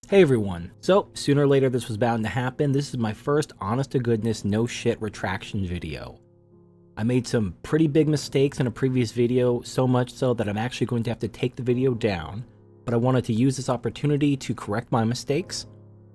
Hey everyone, so sooner or later this was bound to happen. This is my first honest to goodness no shit retraction video. I made some pretty big mistakes in a previous video, so much so that I'm actually going to have to take the video down, but I wanted to use this opportunity to correct my mistakes.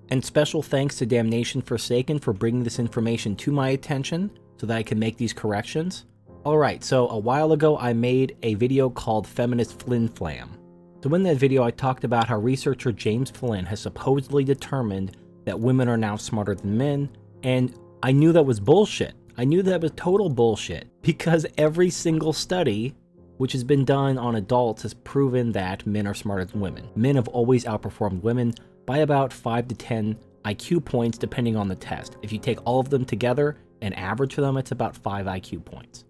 And special thanks to Damnation Forsaken for bringing this information to my attention so that I can make these corrections. Alright, so a while ago I made a video called Feminist Flynn Flam. So in that video I talked about how researcher James Flynn has supposedly determined that women are now smarter than men, and I knew that was bullshit. I knew that was total bullshit, because every single study which has been done on adults has proven that men are smarter than women. Men have always outperformed women by about 5 to 10 IQ points depending on the test. If you take all of them together and average them, it's about 5 IQ points.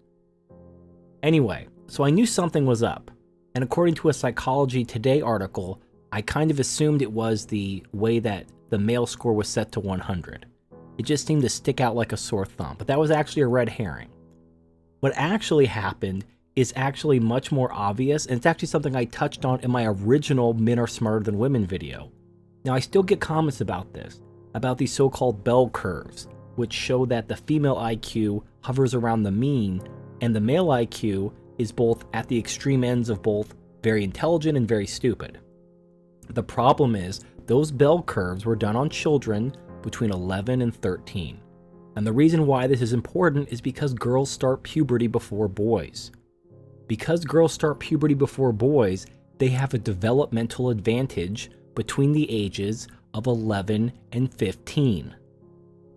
Anyway, so I knew something was up. And according to a Psychology Today article, I kind of assumed it was the way that the male score was set to 100. It just seemed to stick out like a sore thumb, but that was actually a red herring. What actually happened is actually much more obvious, and it's actually something I touched on in my original Men Are Smarter Than Women video. Now I still get comments about this, about these so-called bell curves, which show that the female IQ hovers around the mean, and the male IQ is both at the extreme ends of both very intelligent and very stupid. The problem is, those bell curves were done on children between 11 and 13. And the reason why this is important is because girls start puberty before boys. Because girls start puberty before boys, they have a developmental advantage between the ages of 11 and 15.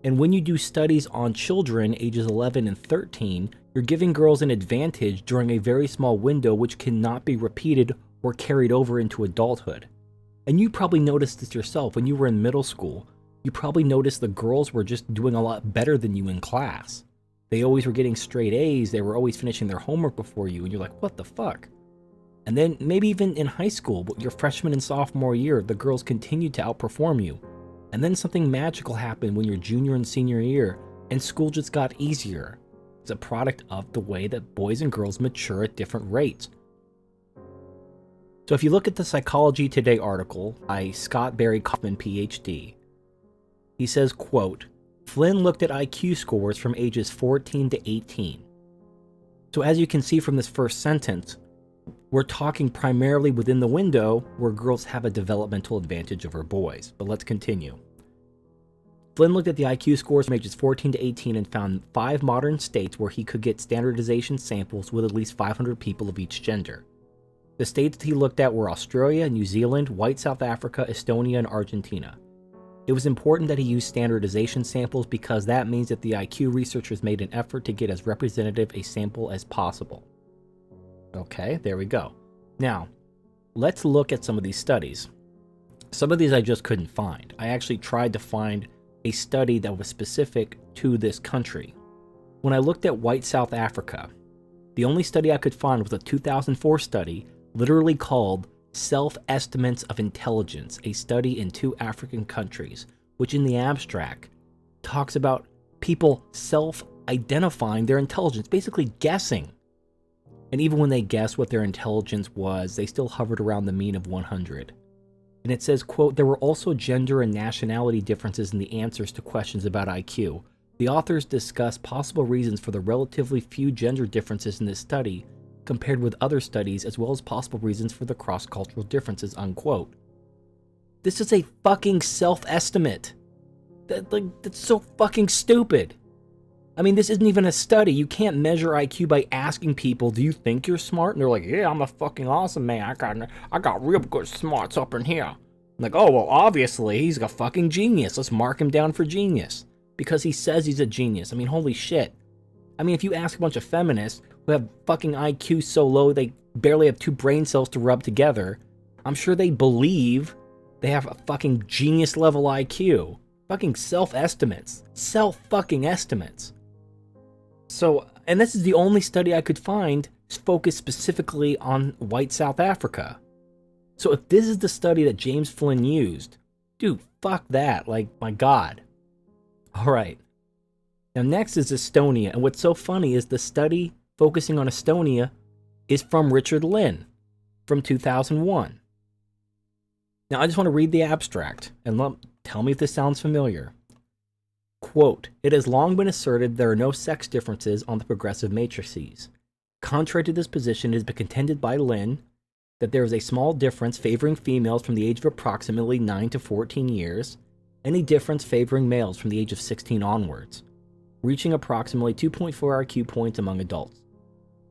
And when you do studies on children ages 11 and 13, you're giving girls an advantage during a very small window which cannot be repeated or carried over into adulthood. And you probably noticed this yourself when you were in middle school. You probably noticed the girls were just doing a lot better than you in class. They always were getting straight A's, they were always finishing their homework before you, and you're like, what the fuck? And then maybe even in high school, your freshman and sophomore year, the girls continued to outperform you. And then something magical happened when your junior and senior year, and school just got easier. It's a product of the way that boys and girls mature at different rates. So if you look at the Psychology Today article by Scott Barry Kaufman, PhD, he says, quote, Flynn looked at IQ scores from ages 14 to 18. So as you can see from this first sentence, we're talking primarily within the window where girls have a developmental advantage over boys. But let's continue. Flynn looked at the IQ scores from ages 14 to 18 and found 5 modern states where he could get standardization samples with at least 500 people of each gender. The states that he looked at were Australia, New Zealand, White South Africa, Estonia, and Argentina. It was important that he used standardization samples because that means that the IQ researchers made an effort to get as representative a sample as possible. Okay, there we go. Now, let's look at some of these studies. Some of these I just couldn't find. I actually tried to find a study that was specific to this country. When I looked at White South Africa, the only study I could find was a 2004 study literally called Self-Estimates of Intelligence, a study in 2 African countries, which in the abstract talks about people self-identifying their intelligence, basically guessing. And even when they guessed what their intelligence was, they still hovered around the mean of 100. And it says, quote, there were also gender and nationality differences in the answers to questions about IQ. The authors discuss possible reasons for the relatively few gender differences in this study compared with other studies, as well as possible reasons for the cross-cultural differences, unquote. This is a fucking self-estimate. That's so fucking stupid. I mean, this isn't even a study. You can't measure IQ by asking people, do you think you're smart? And they're like, yeah, I'm a fucking awesome man. I got real good smarts up in here. I'm like, oh, well, obviously, he's a fucking genius. Let's mark him down for genius. Because he says he's a genius. I mean, holy shit. I mean, if you ask a bunch of feminists who have fucking IQ so low they barely have 2 brain cells to rub together, I'm sure they believe they have a fucking genius level IQ. Fucking self-estimates. Self-fucking estimates. So, and this is the only study I could find focused specifically on White South Africa. So if this is the study that James Flynn used, dude, fuck that, like, my god. Alright. Now next is Estonia, and what's so funny is the study focusing on Estonia is from Richard Lynn, from 2001. Now, I just want to read the abstract and tell me if this sounds familiar. Quote, it has long been asserted there are no sex differences on the progressive matrices. Contrary to this position, it has been contended by Lynn that there is a small difference favoring females from the age of approximately 9 to 14 years, any difference favoring males from the age of 16 onwards, reaching approximately 2.4 IQ points among adults.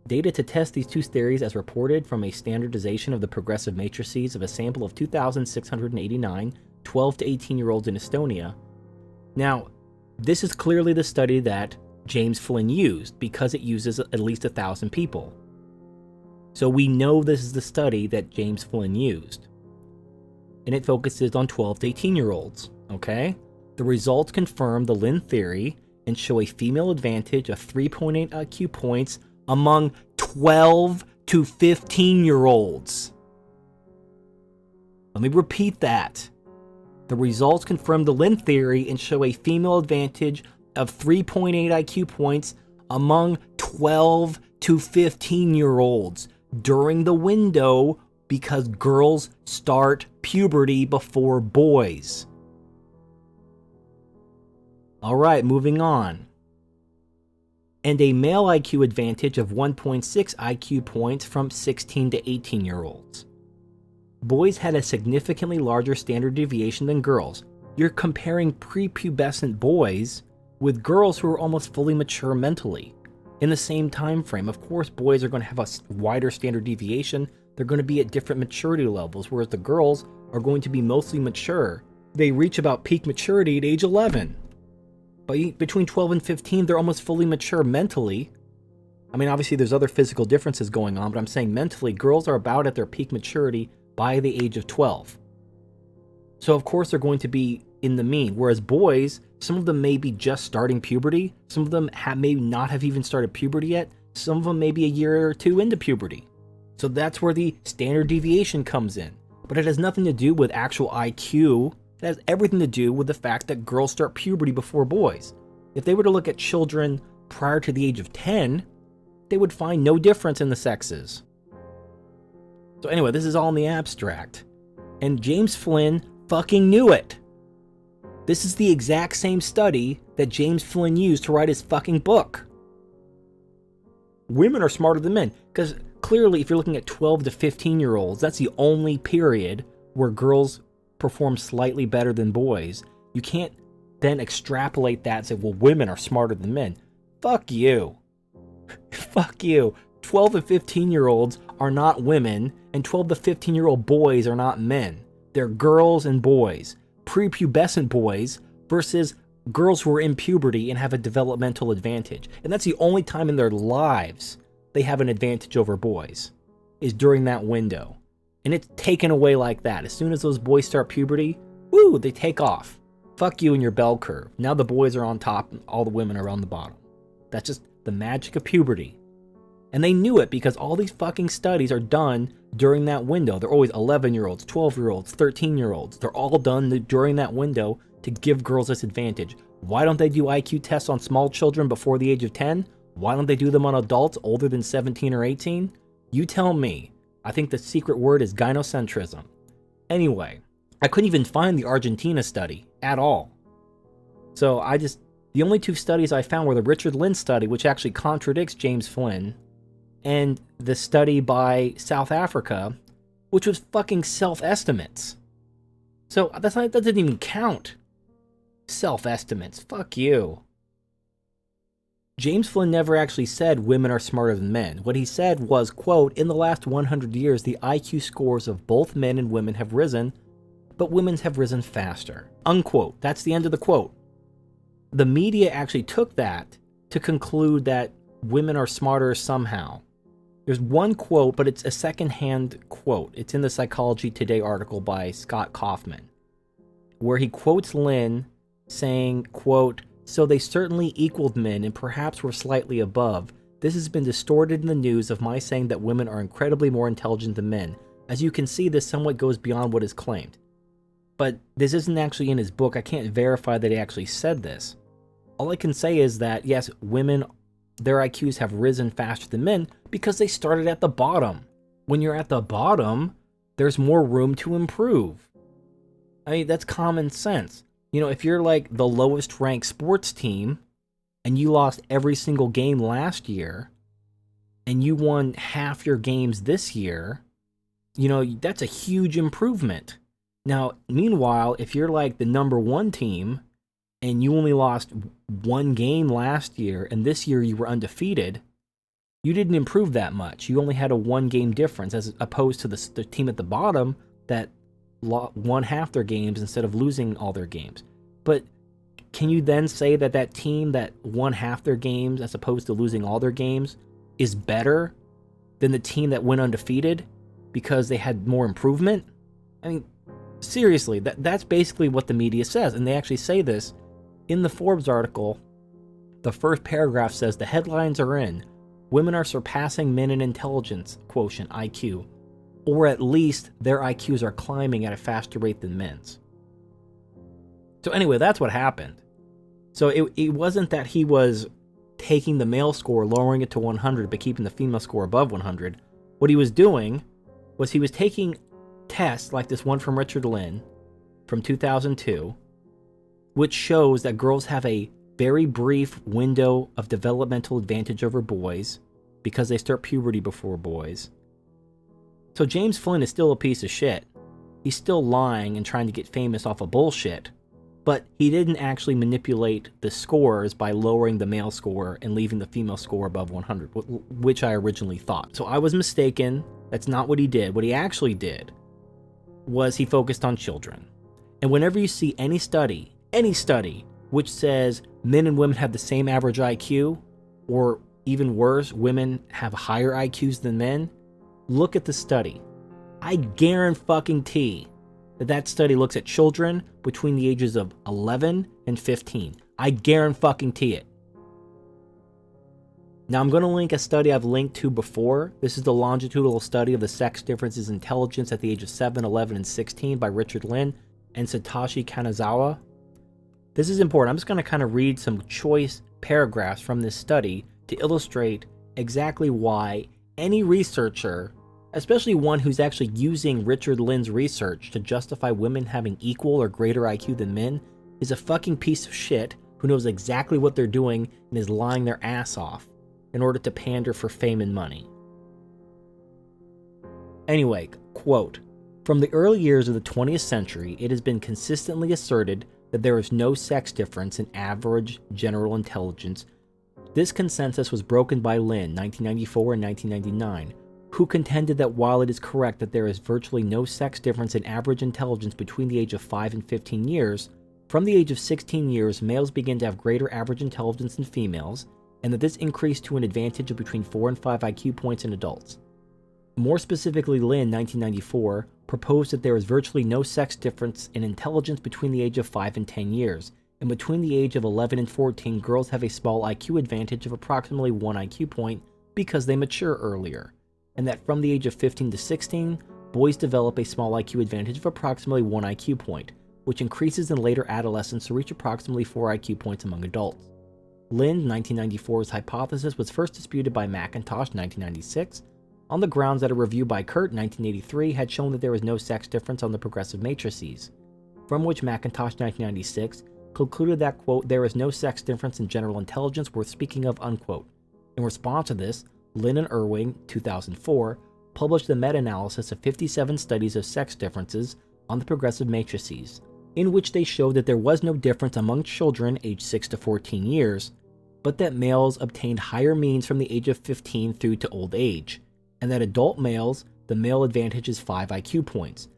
Data to test these two theories as reported from a standardization of the progressive matrices of a sample of 2,689 12 to 18-year-olds in Estonia. Now, this is clearly the study that James Flynn used because it uses at least 1,000 people. So we know this is the study that James Flynn used. And it focuses on 12 to 18-year-olds, okay? The results confirm the Lynn theory and show a female advantage of 3.8 IQ points among 12 to 15-year-olds. Let me repeat that. The results confirm the Lynn theory and show a female advantage of 3.8 IQ points among 12 to 15-year-olds during the window because girls start puberty before boys. All right, moving on. And a male IQ advantage of 1.6 IQ points from 16 to 18-year-olds. Boys had a significantly larger standard deviation than girls. You're comparing prepubescent boys with girls who are almost fully mature mentally. In the same time frame, of course, boys are going to have a wider standard deviation. They're going to be at different maturity levels, whereas the girls are going to be mostly mature. They reach about peak maturity at age 11. But between 12 and 15, they're almost fully mature mentally. I mean, obviously, there's other physical differences going on, but I'm saying mentally, girls are about at their peak maturity by the age of 12. So, of course, they're going to be in the mean, whereas boys, some of them may be just starting puberty. Some of them may not have even started puberty yet. Some of them may be a year or two into puberty. So that's where the standard deviation comes in. But it has nothing to do with actual IQ. It has everything to do with the fact that girls start puberty before boys. If they were to look at children prior to the age of 10, they would find no difference in the sexes. So anyway, this is all in the abstract. And James Flynn fucking knew it. This is the exact same study that James Flynn used to write his fucking book. Women are smarter than men, because clearly if you're looking at 12 to 15-year-olds, that's the only period where girls perform slightly better than boys. You can't then extrapolate that and say, well, women are smarter than men. Fuck you. Fuck you. 12 and 15-year-olds are not women, and 12 to 15-year-old boys are not men. They're girls and boys. Prepubescent boys versus girls who are in puberty and have a developmental advantage. And that's the only time in their lives they have an advantage over boys, is during that window. And it's taken away like that. As soon as those boys start puberty, woo, they take off. Fuck you and your bell curve. Now the boys are on top and all the women are on the bottom. That's just the magic of puberty. And they knew it because all these fucking studies are done during that window. They're always 11-year-olds, 12-year-olds, 13-year-olds. They're all done during that window to give girls this advantage. Why don't they do IQ tests on small children before the age of 10? Why don't they do them on adults older than 17 or 18? You tell me. I think the secret word is gynocentrism. Anyway, I couldn't even find the Argentina study at all. So the only two studies I found were the Richard Lynn study, which actually contradicts James Flynn, and the study by South Africa, which was fucking self-estimates. So that doesn't even count. Self-estimates. Fuck you. James Flynn never actually said women are smarter than men. What he said was, quote, in the last 100 years, the IQ scores of both men and women have risen, but women's have risen faster. Unquote. That's the end of the quote. The media actually took that to conclude that women are smarter somehow. There's one quote, but it's a secondhand quote. It's in the Psychology Today article by Scott Kaufman, where he quotes Lynn saying, quote, so they certainly equaled men and perhaps were slightly above. This has been distorted in the news of my saying that women are incredibly more intelligent than men. As you can see, this somewhat goes beyond what is claimed. But this isn't actually in his book. I can't verify that he actually said this. All I can say is that, yes, women, their IQs have risen faster than men because they started at the bottom. When you're at the bottom, there's more room to improve. I mean, that's common sense. You know, if you're like the lowest ranked sports team and you lost every single game last year and you won half your games this year, you know, that's a huge improvement. Now, meanwhile, if you're like the number one team and you only lost one game last year and this year you were undefeated, you didn't improve that much. You only had a one game difference as opposed to the team at the bottom that won half their games instead of losing all their games. But can you then say that that team that won half their games as opposed to losing all their games is better than the team that went undefeated because they had more improvement? I mean, seriously, that's basically what the media says. And they actually say this in the Forbes article. The first paragraph says the headlines are in, women are surpassing men in intelligence quotient, IQ, or at least their IQs are climbing at a faster rate than men's. So anyway, that's what happened. So it wasn't that he was taking the male score, lowering it to 100, but keeping the female score above 100. What he was doing was he was taking tests like this one from Richard Lynn from 2002, which shows that girls have a very brief window of developmental advantage over boys because they start puberty before boys. So James Flynn is still a piece of shit. He's still lying and trying to get famous off of bullshit. But he didn't actually manipulate the scores by lowering the male score and leaving the female score above 100, which I originally thought. So I was mistaken. That's not what he did. What he actually did was he focused on children. And whenever you see any study, which says men and women have the same average IQ, or even worse, women have higher IQs than men, look at the study. I guarantee that study looks at children between the ages of 11 and 15. I guarantee it. Now I'm going to link a study I've linked to before. This is the longitudinal study of the sex differences in intelligence at the age of 7, 11, and 16 by Richard Lynn and Satoshi Kanazawa. This is important. I'm just going to kind of read some choice paragraphs from this study to illustrate exactly why any researcher, especially one who's actually using Richard Lynn's research to justify women having equal or greater IQ than men, is a fucking piece of shit who knows exactly what they're doing and is lying their ass off in order to pander for fame and money. Anyway, quote, "From the early years of the 20th century, it has been consistently asserted that there is no sex difference in average general intelligence. This consensus was broken by Lynn, 1994 and 1999, who contended that while it is correct that there is virtually no sex difference in average intelligence between the age of 5 and 15 years, from the age of 16 years, males begin to have greater average intelligence than females, and that this increased to an advantage of between 4 and 5 IQ points in adults. More specifically, Lynn, 1994, proposed that there is virtually no sex difference in intelligence between the age of 5 and 10 years, and between the age of 11 and 14, girls have a small IQ advantage of approximately 1 IQ point because they mature earlier, and that from the age of 15 to 16, boys develop a small IQ advantage of approximately 1 IQ point, which increases in later adolescence to reach approximately 4 IQ points among adults. Lynn, 1994's hypothesis was first disputed by McIntosh, 1996, on the grounds that a review by Kurt, 1983, had shown that there was no sex difference on the progressive matrices, from which McIntosh, 1996, concluded that, quote, there is no sex difference in general intelligence worth speaking of, unquote. In response to this, Lynn and Irwing, 2004, published a meta-analysis of 57 studies of sex differences on the progressive matrices, in which they showed that there was no difference among children aged 6 to 14 years, but that males obtained higher means from the age of 15 through to old age, and that adult males, the male advantage is 5 IQ points.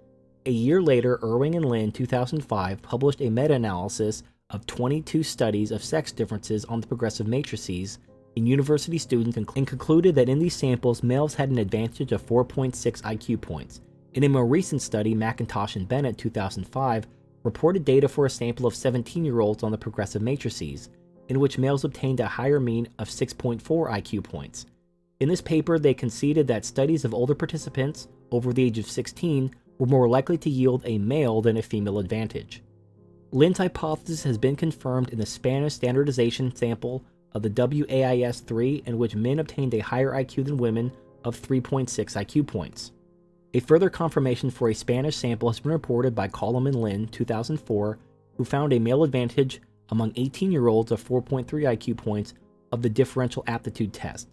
A year later, Irwing and Lynn, 2005, published a meta-analysis of 22 studies of sex differences on the progressive matrices in university students and concluded that in these samples, males had an advantage of 4.6 IQ points. In a more recent study, McIntosh and Bennett, 2005, reported data for a sample of 17-year-olds on the progressive matrices, in which males obtained a higher mean of 6.4 IQ points. In this paper, they conceded that studies of older participants over the age of 16 were more likely to yield a male than a female advantage. Lynn's hypothesis has been confirmed in the Spanish standardization sample of the WAIS-3, in which men obtained a higher IQ than women of 3.6 IQ points. A further confirmation for a Spanish sample has been reported by Coleman Lynn, 2004, who found a male advantage among 18-year-olds of 4.3 IQ points of the differential aptitude test.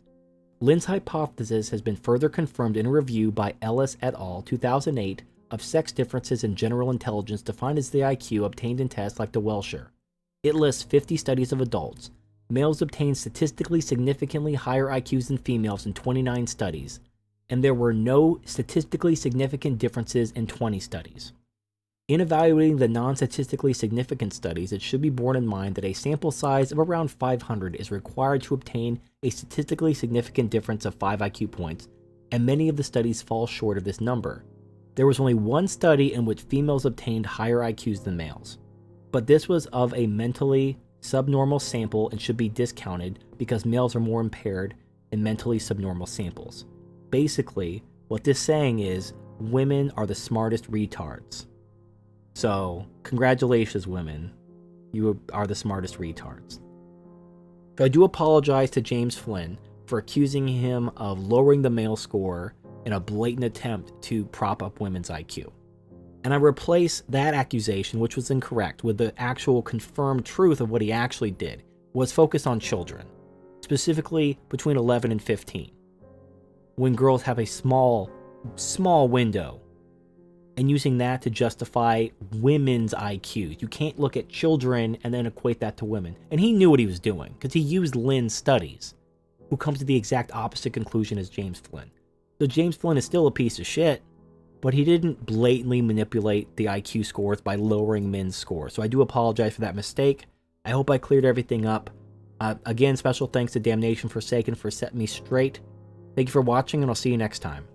Lynn's hypothesis has been further confirmed in a review by Ellis et al. 2008 of sex differences in general intelligence defined as the IQ obtained in tests like the Welsher. It lists 50 studies of adults. Males obtained statistically significantly higher IQs than females in 29 studies, and there were no statistically significant differences in 20 studies. In evaluating the non-statistically significant studies, it should be borne in mind that a sample size of around 500 is required to obtain a statistically significant difference of 5 IQ points, and many of the studies fall short of this number. There was only one study in which females obtained higher IQs than males, but this was of a mentally subnormal sample and should be discounted because males are more impaired in mentally subnormal samples. Basically, what this saying is, women are the smartest retards. So, congratulations, women. You are the smartest retards. So I do apologize to James Flynn for accusing him of lowering the male score in a blatant attempt to prop up women's IQ. And I replace that accusation, which was incorrect, with the actual confirmed truth of what he actually did, was focused on children, specifically between 11 and 15, when girls have a small window, and using that to justify women's IQs. You can't look at children and then equate that to women. And he knew what he was doing, because he used Lynn's studies, who comes to the exact opposite conclusion as James Flynn. So James Flynn is still a piece of shit, but he didn't blatantly manipulate the IQ scores by lowering men's scores. So I do apologize for that mistake. I hope I cleared everything up. Again, special thanks to Damnation Forsaken for setting me straight. Thank you for watching, and I'll see you next time.